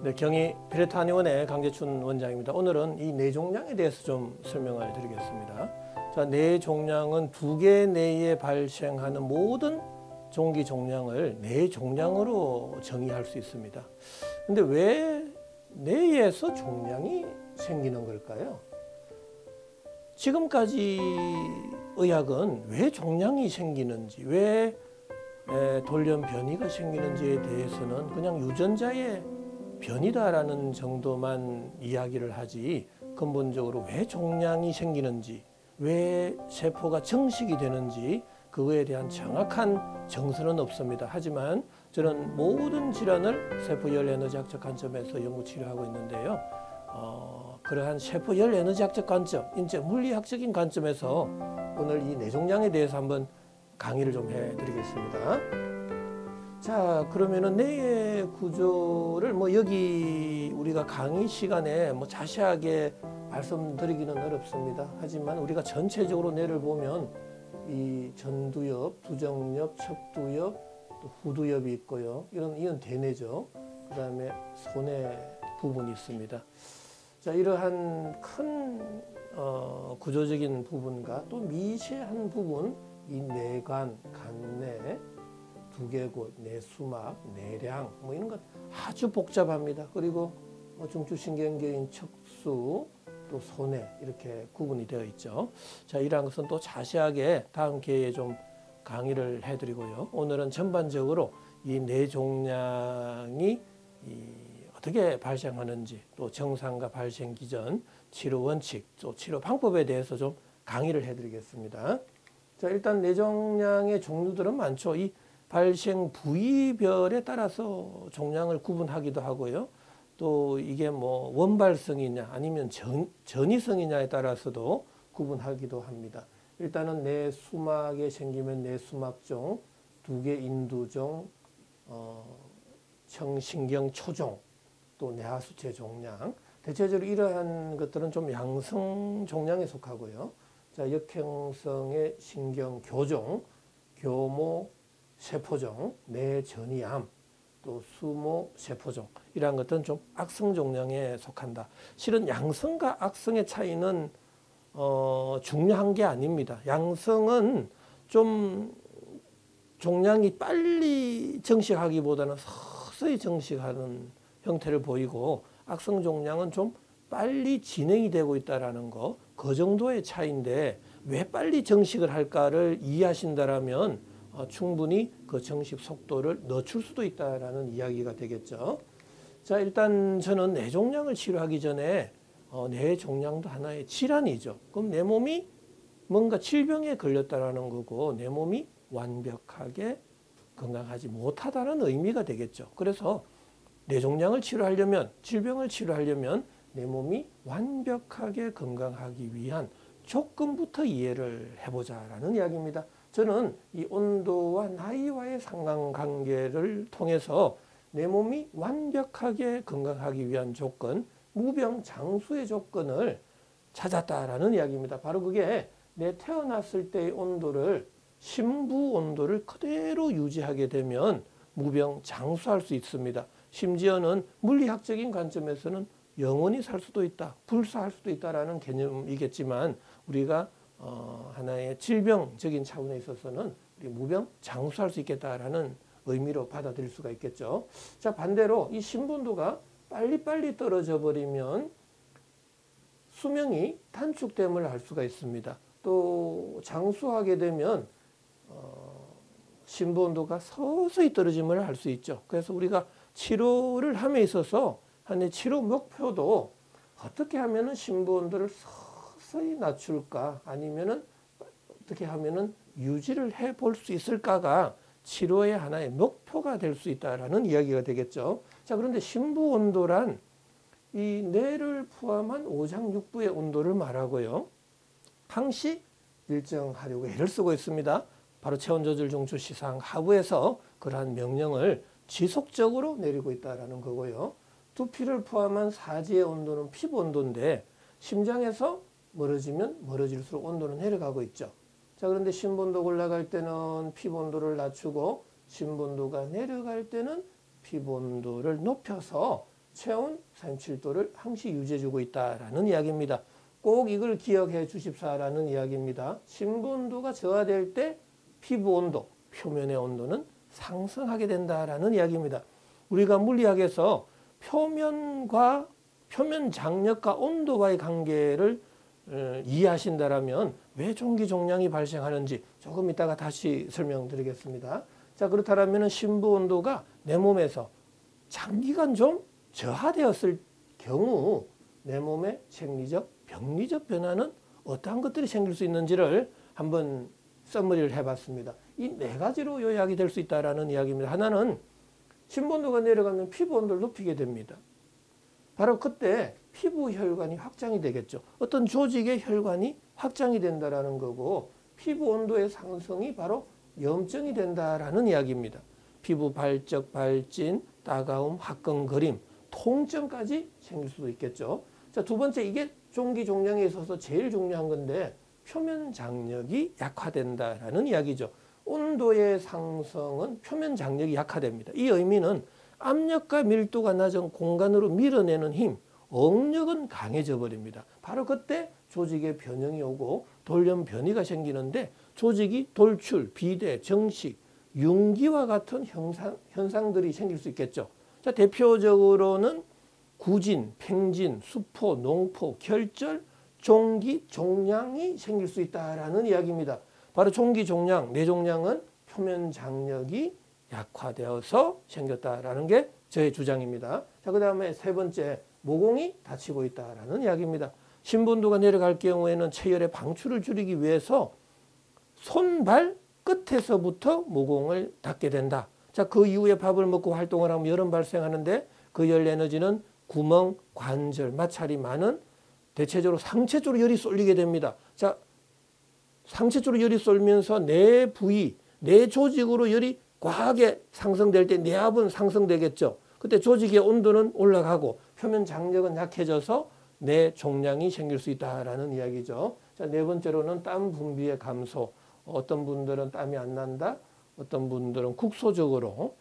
네, 경희 비례탄의원의 강재춘 원장입니다. 오늘은 이 뇌종양에 대해서 좀 설명을 드리겠습니다. 자, 뇌종양은 두 개 내에 발생하는 모든 종기 종양을 뇌종양으로 정의할 수 있습니다. 근데 왜 뇌에서 종양이 생기는 걸까요? 지금까지 의학은 왜 종양이 생기는지, 왜 돌연 변이가 생기는지에 대해서는 그냥 유전자의 변이다라는 정도만 이야기를 하지, 근본적으로 왜 종양이 생기는지, 왜 세포가 정식이 되는지 그거에 대한 정확한 정설은 없습니다. 하지만 저는 모든 질환을 세포열 에너지학적 관점에서 연구 치료하고 있는데요. 그러한 세포열 에너지학적 관점, 인체 물리학적인 관점에서 오늘 이 뇌종양에 대해서 한번 강의를 좀 해드리겠습니다. 자, 그러면은 뇌의 구조를 여기 우리가 강의 시간에 자세하게 말씀드리기는 어렵습니다. 하지만 우리가 전체적으로 뇌를 보면 이 전두엽, 두정엽, 척두엽, 또 후두엽이 있고요. 이건 대뇌죠. 그 다음에 소뇌 부분이 있습니다. 자, 이러한 큰 구조적인 부분과 또 미세한 부분, 이 뇌관, 간내, 두개골, 뇌수막, 뇌량 이런 것 아주 복잡합니다. 그리고 중추신경계인 척수, 또 소뇌 이렇게 구분이 되어 있죠. 자, 이러한 것은 또 자세하게 다음 기회에 좀 강의를 해드리고요. 오늘은 전반적으로 이 뇌종양이 어떻게 발생하는지, 또 정상과 발생 기전, 치료 원칙, 또 치료 방법에 대해서 좀 강의를 해드리겠습니다. 자, 일단 뇌종양의 종류들은 많죠. 이 발생 부위별에 따라서 종양을 구분하기도 하고요. 또 이게 원발성이냐 아니면 전이성이냐에 따라서도 구분하기도 합니다. 일단은 뇌수막에 생기면 뇌수막종, 두개인두종, 청신경초종, 또 뇌하수체 종양. 대체적으로 이러한 것들은 좀 양성 종양에 속하고요. 자, 역행성의 신경교종, 교모 세포종, 뇌전이암, 또 수모 세포종, 이러한 것들은 좀 악성 종양에 속한다. 실은 양성과 악성의 차이는 중요한 게 아닙니다. 양성은 좀 종양이 빨리 정식하기보다는 서서히 정식하는 형태를 보이고, 악성 종양은 좀 빨리 진행이 되고 있다는 거, 그 정도의 차이인데 왜 빨리 정식을 할까를 이해하신다면 충분히 그 정식 속도를 늦출 수도 있다는 이야기가 되겠죠. 자, 일단 저는 뇌종양을 치료하기 전에 뇌종양도 하나의 질환이죠. 그럼 내 몸이 뭔가 질병에 걸렸다는 거고, 내 몸이 완벽하게 건강하지 못하다는 의미가 되겠죠. 그래서 뇌종양을 치료하려면, 질병을 치료하려면 내 몸이 완벽하게 건강하기 위한 조건부터 이해를 해보자라는 이야기입니다. 저는 이 온도와 나이와의 상관관계를 통해서 내 몸이 완벽하게 건강하기 위한 조건, 무병장수의 조건을 찾았다라는 이야기입니다. 바로 그게 내 태어났을 때의 온도를, 심부 온도를 그대로 유지하게 되면 무병장수할 수 있습니다. 심지어는 물리학적인 관점에서는 영원히 살 수도 있다, 불사할 수도 있다라는 개념이겠지만, 우리가 하나의 질병적인 차원에 있어서는 무병장수할 수 있겠다라는 의미로 받아들일 수가 있겠죠. 자, 반대로 이 심부온도가 빨리빨리 떨어져 버리면 수명이 단축됨을 알 수가 있습니다. 또 장수하게 되면 심부온도가 서서히 떨어짐을 알 수 있죠. 그래서 우리가 치료를 함에 있어서 한 치료 목표도 어떻게 하면은 심부온도를 서서히 낮출까, 아니면은 어떻게 하면은 유지를 해 볼 수 있을까가 치료의 하나의 목표가 될 수 있다라는 이야기가 되겠죠. 자, 그런데 심부 온도란 이 뇌를 포함한 오장육부의 온도를 말하고요. 항시 일정하려고 애를 쓰고 있습니다. 바로 체온조절 중추 시상 하부에서 그러한 명령을 지속적으로 내리고 있다라는 거고요. 두피를 포함한 사지의 온도는 피부 온도인데, 심장에서 멀어지면 멀어질수록 온도는 내려가고 있죠. 자, 그런데 심부온도가 올라갈 때는 피부 온도를 낮추고, 심부온도가 내려갈 때는 피부 온도를 높여서 체온 37도를 항시 유지해주고 있다라는 이야기입니다. 꼭 이걸 기억해 주십사라는 이야기입니다. 심부 온도가 저하될 때 피부 온도, 표면의 온도는 상승하게 된다라는 이야기입니다. 우리가 물리학에서 표면과 표면 장력과 온도와의 관계를 이해하신다라면 왜 종기종량이 발생하는지 조금 이따가 다시 설명드리겠습니다. 자, 그렇다면 심부 온도가 내 몸에서 장기간 좀 저하되었을 경우 내 몸의 생리적, 병리적 변화는 어떠한 것들이 생길 수 있는지를 한번 써머리를 해봤습니다. 이 네 가지로 요약이 될 수 있다는 이야기입니다. 하나는 심부 온도가 내려가면 피부 온도를 높이게 됩니다. 바로 그때 피부 혈관이 확장이 되겠죠. 어떤 조직의 혈관이 확장이 된다는 거고 피부 온도의 상승이 바로 염증이 된다라는 이야기입니다. 피부 발적, 발진, 따가움, 화끈거림, 통증까지 생길 수도 있겠죠. 자, 두 번째, 이게 종기종량에 있어서 제일 중요한 건데 표면 장력이 약화된다라는 이야기죠. 온도의 상승은 표면 장력이 약화됩니다. 이 의미는 압력과 밀도가 낮은 공간으로 밀어내는 힘, 응력은 강해져 버립니다. 바로 그때 조직의 변형이 오고 돌연 변이가 생기는데 조직이 돌출, 비대, 정식, 융기와 같은 현상들이 생길 수 있겠죠. 자, 대표적으로는 구진, 팽진, 수포, 농포, 결절, 종기, 종양이 생길 수 있다라는 이야기입니다. 바로 종기, 종양, 뇌종양은 표면 장력이 약화되어서 생겼다라는 게 저의 주장입니다. 자, 그 다음에 세 번째, 모공이 닫히고 있다라는 이야기입니다. 심부 온도가 내려갈 경우에는 체열의 방출을 줄이기 위해서 손발 끝에서부터 모공을 닫게 된다. 자, 그 이후에 밥을 먹고 활동을 하면 열은 발생하는데 그 열 에너지는 구멍, 관절, 마찰이 많은 대체적으로 상체 쪽으로 열이 쏠리게 됩니다. 자, 상체 쪽으로 열이 쏠면서 내 부위, 내 조직으로 열이 과하게 상승될 때 뇌압은 상승되겠죠. 그때 조직의 온도는 올라가고 표면 장력은 약해져서 뇌 종양이 생길 수 있다라는 이야기죠. 자, 네 번째로는 땀 분비의 감소. 어떤 분들은 땀이 안 난다. 어떤 분들은 국소적으로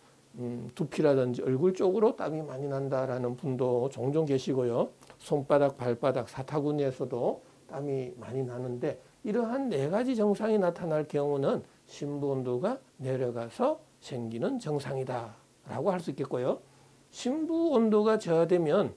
두피라든지 얼굴 쪽으로 땀이 많이 난다라는 분도 종종 계시고요. 손바닥, 발바닥, 사타구니에서도 땀이 많이 나는데 이러한 네 가지 증상이 나타날 경우는 심부 온도가 내려가서 생기는 증상이다 라고 할 수 있겠고요. 심부 온도가 저하되면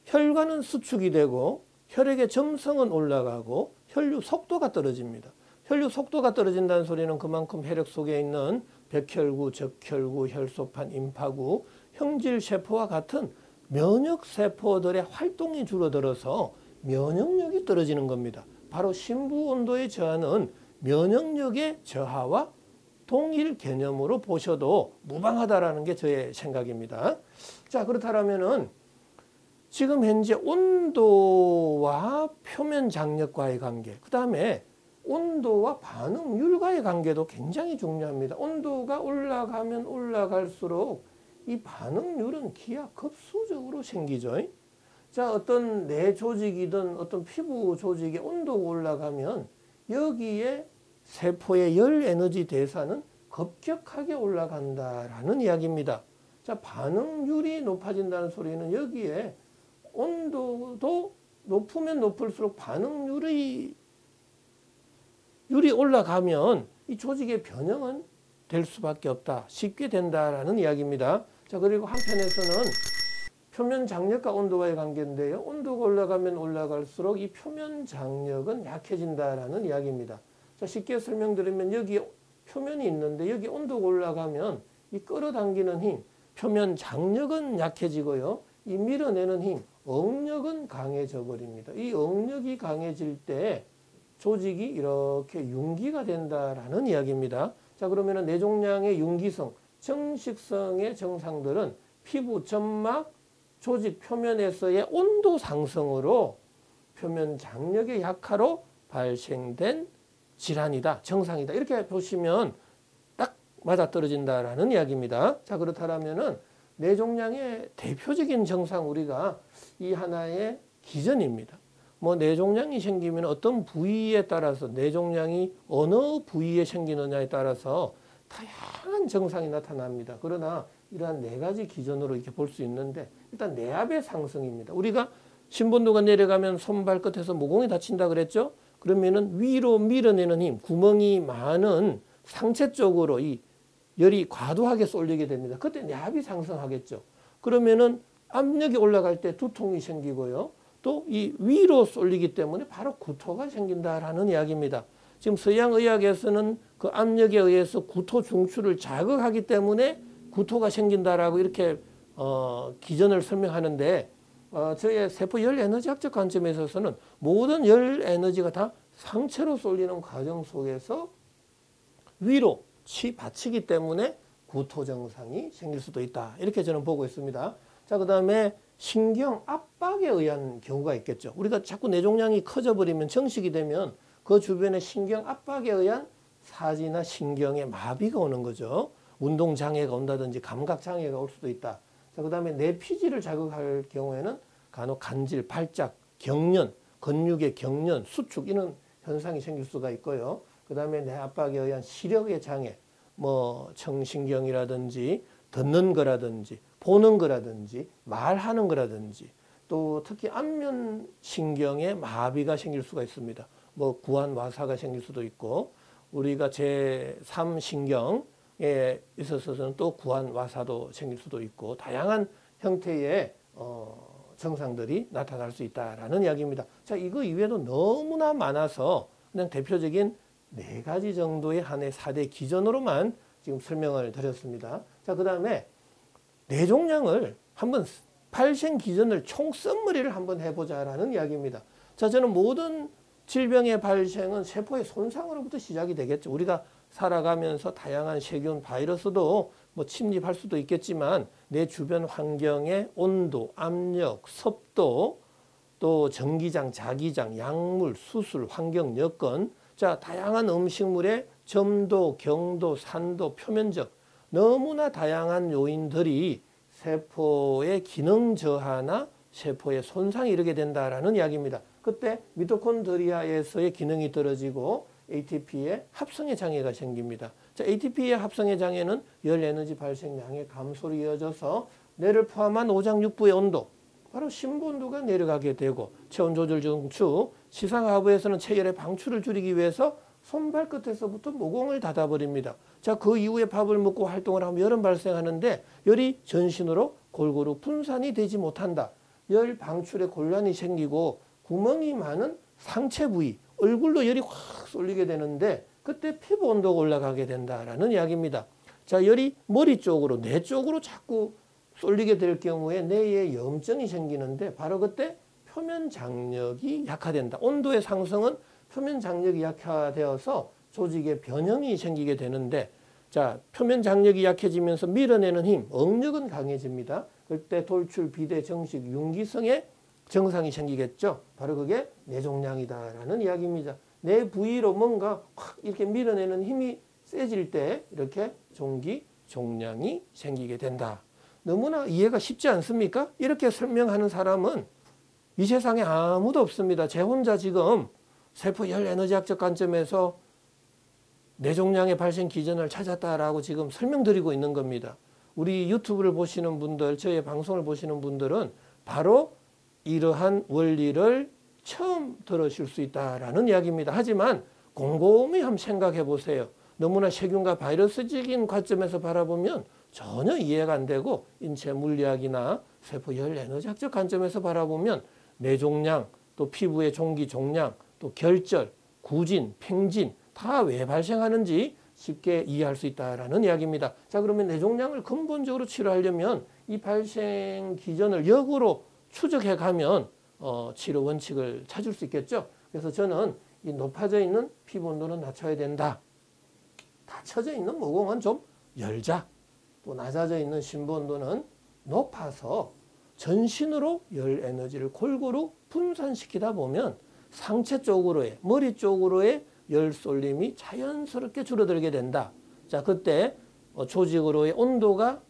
혈관은 수축이 되고 혈액의 점성은 올라가고 혈류 속도가 떨어집니다. 혈류 속도가 떨어진다는 소리는 그만큼 혈액 속에 있는 백혈구, 적혈구, 혈소판, 임파구, 형질세포와 같은 면역세포들의 활동이 줄어들어서 면역력이 떨어지는 겁니다. 바로 심부 온도의 저하는 면역력의 저하와 동일 개념으로 보셔도 무방하다라는 게 저의 생각입니다. 자, 그렇다면은 지금 현재 온도와 표면 장력과의 관계, 그 다음에 온도와 반응률과의 관계도 굉장히 중요합니다. 온도가 올라가면 올라갈수록 이 반응률은 기하급수적으로 생기죠. 자, 어떤 뇌 조직이든 어떤 피부 조직의 온도가 올라가면 여기에 세포의 열 에너지 대사는 급격하게 올라간다라는 이야기입니다. 자, 반응률이 높아진다는 소리는 여기에 온도도 높으면 높을수록 반응률이 올라가면 이 조직의 변형은 될 수밖에 없다. 쉽게 된다라는 이야기입니다. 자, 그리고 한편에서는 표면 장력과 온도와의 관계인데요. 온도가 올라가면 올라갈수록 이 표면 장력은 약해진다라는 이야기입니다. 자, 쉽게 설명드리면 여기 표면이 있는데 여기 온도가 올라가면 이 끌어당기는 힘, 표면 장력은 약해지고요. 이 밀어내는 힘, 응력은 강해져 버립니다. 이 응력이 강해질 때 조직이 이렇게 융기가 된다라는 이야기입니다. 자, 그러면 뇌종양의 융기성, 정식성의 증상들은 피부, 점막, 조직 표면에서의 온도 상승으로 표면 장력의 약화로 발생된 질환이다, 증상이다. 이렇게 보시면 딱 맞아떨어진다라는 이야기입니다. 자, 그렇다면은 뇌종양의 대표적인 증상 우리가 이 하나의 기전입니다. 뭐 뇌종양이 생기면 어떤 부위에 따라서 뇌종양이 어느 부위에 생기느냐에 따라서 다양한 증상이 나타납니다. 그러나 이러한 네 가지 기전으로 이렇게 볼 수 있는데 일단 내압의 상승입니다. 우리가 신본도가 내려가면 손발끝에서 모공이 다친다 그랬죠? 그러면은 위로 밀어내는 힘, 구멍이 많은 상체 쪽으로 이 열이 과도하게 쏠리게 됩니다. 그때 내압이 상승하겠죠. 그러면은 압력이 올라갈 때 두통이 생기고요. 또 이 위로 쏠리기 때문에 바로 구토가 생긴다라는 이야기입니다. 지금 서양 의학에서는 그 압력에 의해서 구토 중추를 자극하기 때문에 구토가 생긴다라고 이렇게 기전을 설명하는데 저의 세포 열 에너지학적 관점에 있어서는 모든 열 에너지가 다 상체로 쏠리는 과정 속에서 위로 치받치기 때문에 구토 증상이 생길 수도 있다. 이렇게 저는 보고 있습니다. 자, 그 다음에 신경 압박에 의한 경우가 있겠죠. 우리가 자꾸 뇌종양이 커져 버리면 정식이 되면 그 주변에 신경 압박에 의한 사지나 신경의 마비가 오는 거죠. 운동 장애가 온다든지 감각 장애가 올 수도 있다. 자, 그 다음에 뇌피지를 자극할 경우에는 간혹 간질, 발작, 경련, 근육의 경련, 수축 이런 현상이 생길 수가 있고요. 그 다음에 뇌 압박에 의한 시력의 장애, 뭐 청신경이라든지 듣는 거라든지 보는 거라든지 말하는 거라든지 또 특히 안면신경에 마비가 생길 수가 있습니다. 뭐 구안와사가 생길 수도 있고 우리가 제3신경에 있어서는 또 구안와사도 생길 수도 있고 다양한 형태의 증상들이 나타날 수 있다라는 이야기입니다. 자, 이거 이외에도 너무나 많아서 그냥 대표적인 네 가지 정도의 한해 4대 기전으로만 지금 설명을 드렸습니다. 자, 그 다음에 뇌종양을 한번 발생 기전을 총 썸머리를 한번 해보자라는 이야기입니다. 자, 저는 모든 질병의 발생은 세포의 손상으로부터 시작이 되겠죠. 우리가 살아가면서 다양한 세균, 바이러스도 뭐 침입할 수도 있겠지만 내 주변 환경의 온도, 압력, 습도, 또 전기장, 자기장, 약물, 수술, 환경 여건, 자, 다양한 음식물의 점도, 경도, 산도, 표면적 너무나 다양한 요인들이 세포의 기능 저하나 세포의 손상이 이르게 된다라는 이야기입니다. 그때 미토콘드리아에서의 기능이 떨어지고 ATP의 합성의 장애가 생깁니다. 자, ATP의 합성의 장애는 열 에너지 발생량의 감소로 이어져서 뇌를 포함한 오장육부의 온도, 바로 심부온도가 내려가게 되고 체온 조절 중추, 시상하부에서는 체열의 방출을 줄이기 위해서 손발끝에서부터 모공을 닫아버립니다. 자, 그 이후에 밥을 먹고 활동을 하면 열은 발생하는데 열이 전신으로 골고루 분산이 되지 못한다. 열 방출에 곤란이 생기고 구멍이 많은 상체 부위, 얼굴로 열이 확 쏠리게 되는데 그때 피부 온도가 올라가게 된다라는 이야기입니다. 자, 열이 머리 쪽으로, 뇌 쪽으로 자꾸 쏠리게 될 경우에 뇌에 염증이 생기는데 바로 그때 표면 장력이 약화된다. 온도의 상승은 표면 장력이 약화되어서 조직에 변형이 생기게 되는데 자, 표면 장력이 약해지면서 밀어내는 힘, 응력은 강해집니다. 그때 돌출, 비대, 정식, 융기성의 증상이 생기겠죠. 바로 그게 뇌종양이다라는 이야기입니다. 뇌 부위로 뭔가 확 이렇게 밀어내는 힘이 세질 때 이렇게 종기, 종양이 생기게 된다. 너무나 이해가 쉽지 않습니까? 이렇게 설명하는 사람은 이 세상에 아무도 없습니다. 제 혼자 지금 세포 열 에너지학적 관점에서 뇌종양의 발생 기전을 찾았다라고 지금 설명드리고 있는 겁니다. 우리 유튜브를 보시는 분들, 저의 방송을 보시는 분들은 바로 이러한 원리를 처음 들으실 수 있다라는 이야기입니다. 하지만 곰곰이 한번 생각해 보세요. 너무나 세균과 바이러스적인 관점에서 바라보면 전혀 이해가 안 되고 인체 물리학이나 세포 열 에너지학적 관점에서 바라보면 뇌종양, 또 피부의 종기, 종양, 또 결절, 구진, 팽진 다 왜 발생하는지 쉽게 이해할 수 있다라는 이야기입니다. 자, 그러면 뇌종양을 근본적으로 치료하려면 이 발생 기전을 역으로 추적해 가면 치료 원칙을 찾을 수 있겠죠. 그래서 저는 이 높아져 있는 피부 온도는 낮춰야 된다. 닫혀져 있는 모공은 좀 열자. 또 낮아져 있는 심부 온도는 높아서 전신으로 열 에너지를 골고루 분산시키다 보면 상체 쪽으로의, 머리 쪽으로의 열 쏠림이 자연스럽게 줄어들게 된다. 자, 그때 조직으로의 온도가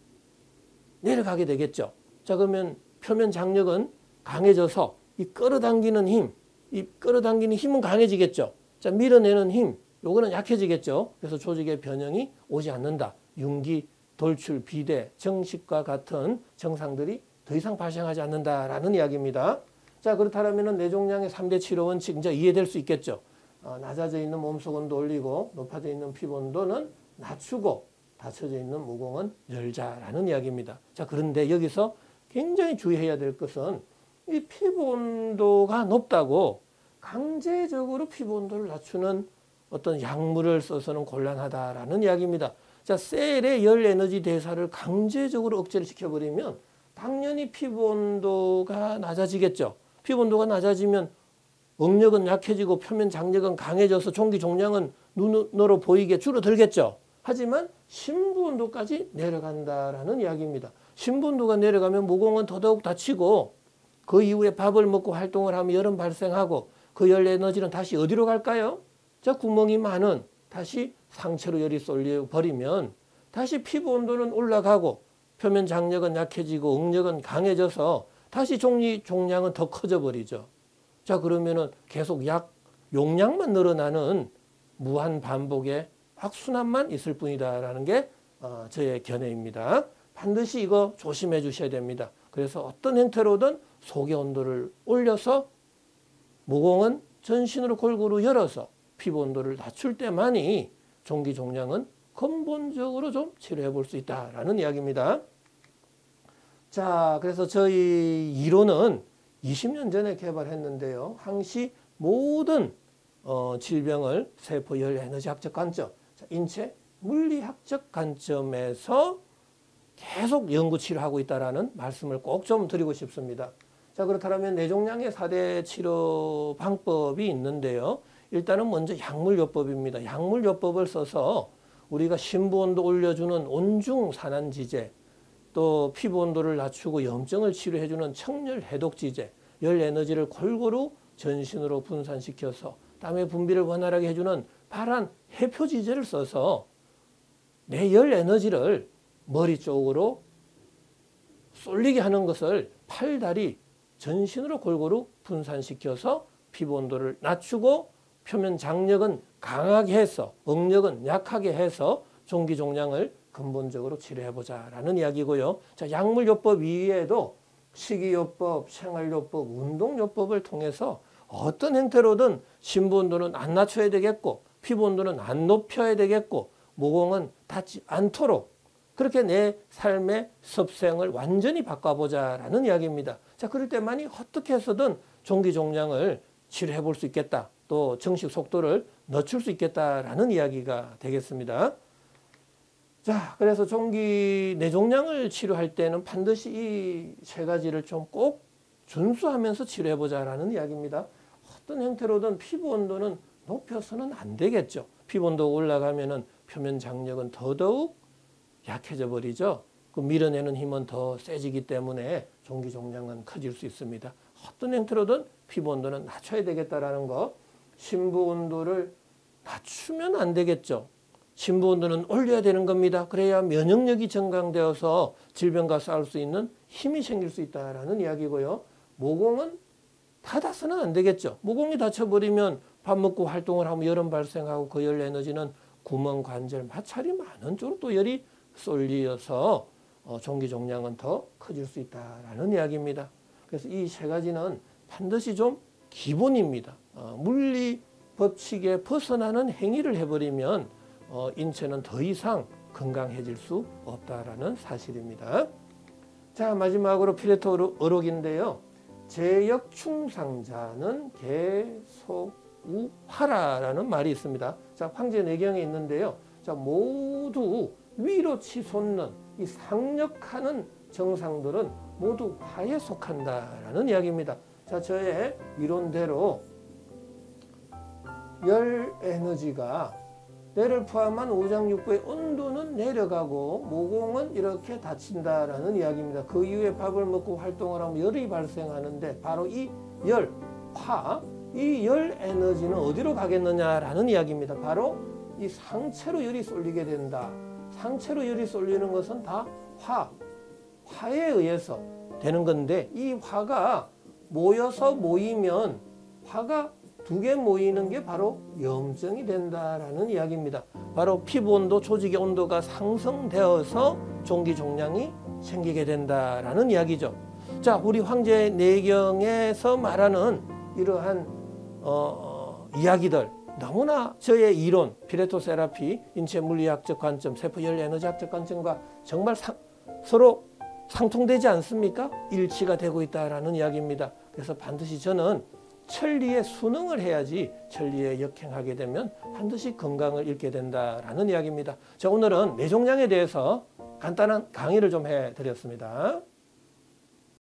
내려가게 되겠죠. 자, 그러면 표면 장력은 강해져서 이 끌어당기는 힘은 강해지겠죠. 자, 밀어내는 힘, 요거는 약해지겠죠. 그래서 조직의 변형이 오지 않는다. 융기, 돌출, 비대, 정식과 같은 증상들이 더 이상 발생하지 않는다라는 이야기입니다. 자, 그렇다면 뇌종양의 3대 치료 원칙 이제 이해될 수 있겠죠. 낮아져 있는 몸속 온도 올리고 높아져 있는 피부 온도는 낮추고 닫혀져 있는 모공은 열자라는 이야기입니다. 자, 그런데 여기서 굉장히 주의해야 될 것은 이 피부 온도가 높다고 강제적으로 피부 온도를 낮추는 어떤 약물을 써서는 곤란하다라는 이야기입니다. 자, 셀의 열 에너지 대사를 강제적으로 억제를 시켜버리면 당연히 피부 온도가 낮아지겠죠. 피부 온도가 낮아지면 응력은 약해지고 표면 장력은 강해져서 종기 종양은 눈으로 보이게 줄어들겠죠. 하지만 심부 온도까지 내려간다라는 이야기입니다. 심부 온도가 내려가면 모공은 더더욱 닫히고 그 이후에 밥을 먹고 활동을 하면 열은 발생하고 그 열 에너지는 다시 어디로 갈까요? 자, 구멍이 많은 다시 상체로 열이 쏠려 버리면 다시 피부 온도는 올라가고 표면 장력은 약해지고 응력은 강해져서 다시 종기 종양은 더 커져 버리죠. 자, 그러면은 계속 약 용량만 늘어나는 무한 반복의 악순환만 있을 뿐이다라는 게 저의 견해입니다. 반드시 이거 조심해 주셔야 됩니다. 그래서 어떤 형태로든 속의 온도를 올려서 모공은 전신으로 골고루 열어서 피부 온도를 낮출 때만이 종기 종양은 근본적으로 좀 치료해 볼 수 있다라는 이야기입니다. 자, 그래서 저희 이론은 20년 전에 개발했는데요. 항시 모든 질병을 세포 열 에너지학적 관점, 인체 물리학적 관점에서 계속 연구 치료하고 있다라는 말씀을 꼭 좀 드리고 싶습니다. 자, 그렇다면 뇌종양의 4대 치료 방법이 있는데요. 일단은 먼저 약물요법입니다. 약물요법을 써서 우리가 심부온도 올려주는 온중산안지제, 또 피부 온도를 낮추고 염증을 치료해주는 청열 해독지제, 열 에너지를 골고루 전신으로 분산시켜서 땀의 분비를 원활하게 해주는 발한 해표지제를 써서 내 열 에너지를 머리 쪽으로 쏠리게 하는 것을 팔다리 전신으로 골고루 분산시켜서 피부 온도를 낮추고 표면 장력은 강하게 해서 응력은 약하게 해서 종기 종양을 근본적으로 치료해보자라는 이야기고요. 자, 약물요법 이외에도 식이요법, 생활요법, 운동요법을 통해서 어떤 형태로든 심부 온도는 안 낮춰야 되겠고 피부 온도는 안 높여야 되겠고 모공은 닿지 않도록 그렇게 내 삶의 습생을 완전히 바꿔보자라는 이야기입니다. 자, 그럴 때만이 어떻게 해서든 종기 종양을 치료해 볼 수 있겠다. 또 정식 속도를 늦출 수 있겠다라는 이야기가 되겠습니다. 자, 그래서 종기 뇌종양을 치료할 때는 반드시 이 세 가지를 좀 꼭 준수하면서 치료해 보자라는 이야기입니다. 어떤 형태로든 피부 온도는 높여서는 안 되겠죠. 피부 온도가 올라가면은 표면 장력은 더더욱 약해져 버리죠. 그 밀어내는 힘은 더 세지기 때문에 종기 종양은 커질 수 있습니다. 어떤 형태로든 피부 온도는 낮춰야 되겠다라는 거. 심부 온도를 낮추면 안 되겠죠. 심부 온도는 올려야 되는 겁니다. 그래야 면역력이 증강되어서 질병과 싸울 수 있는 힘이 생길 수 있다라는 이야기고요. 모공은 닫아서는 안 되겠죠. 모공이 닫혀버리면 밥 먹고 활동을 하면 열은 발생하고 그 열 에너지는 구멍, 관절, 마찰이 많은 쪽으로 또 열이 쏠려서 종기 종양은 더 커질 수 있다라는 이야기입니다. 그래서 이 세 가지는 반드시 좀 기본입니다. 물리 법칙에 벗어나는 행위를 해버리면 인체는 더 이상 건강해질 수 없다라는 사실입니다. 자, 마지막으로 피레토 어록인데요. 제역충상자는 계속우하라라는 말이 있습니다. 자, 황제내경에 있는데요. 자, 모두 위로 치솟는 이 상력하는 정상들은 모두 화에 속한다라는 이야기입니다. 자, 저의 이론대로 열 에너지가 뇌를 포함한 오장육부의 온도는 내려가고 모공은 이렇게 닫힌다라는 이야기입니다. 그 이후에 밥을 먹고 활동을 하면 열이 발생하는데 바로 이 열, 화, 이 열 에너지는 어디로 가겠느냐라는 이야기입니다. 바로 이 상체로 열이 쏠리게 된다. 상체로 열이 쏠리는 것은 다 화에 의해서 되는 건데 이 화가 모여서 모이면 화가 두 개 모이는 게 바로 염증이 된다라는 이야기입니다. 바로 피부 온도, 조직의 온도가 상승되어서 종기종량이 생기게 된다라는 이야기죠. 자, 우리 황제 내경에서 말하는 이러한 이야기들 너무나 저의 이론, 피레토 세라피, 인체 물리학적 관점, 세포 열 에너지학적 관점과 정말 서로 상통되지 않습니까? 일치가 되고 있다라는 이야기입니다. 그래서 반드시 저는 천리에 순응을 해야지 천리에 역행하게 되면 반드시 건강을 잃게 된다라는 이야기입니다. 자, 오늘은 뇌종양에 대해서 간단한 강의를 좀 해드렸습니다.